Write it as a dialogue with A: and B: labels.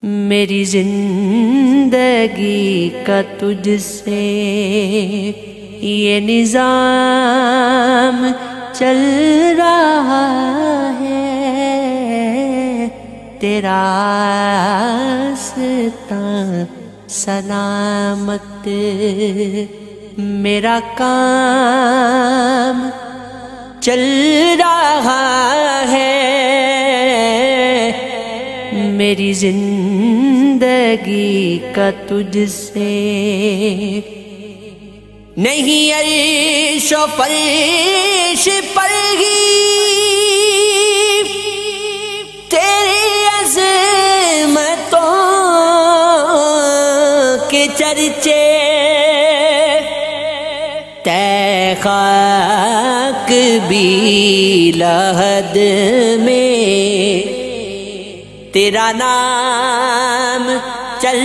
A: میری زندگی کا تجھ سے یہ نظام چل رہا ہے، تیرا راستہ سلامت، میرا کام چل رہا ہے۔ میری زندگی کا تجھ سے نہیں عرش و فرش پر ہی تیری عظمتوں کے چرچے، تے خاک بھی لحد میں تیرا نام چل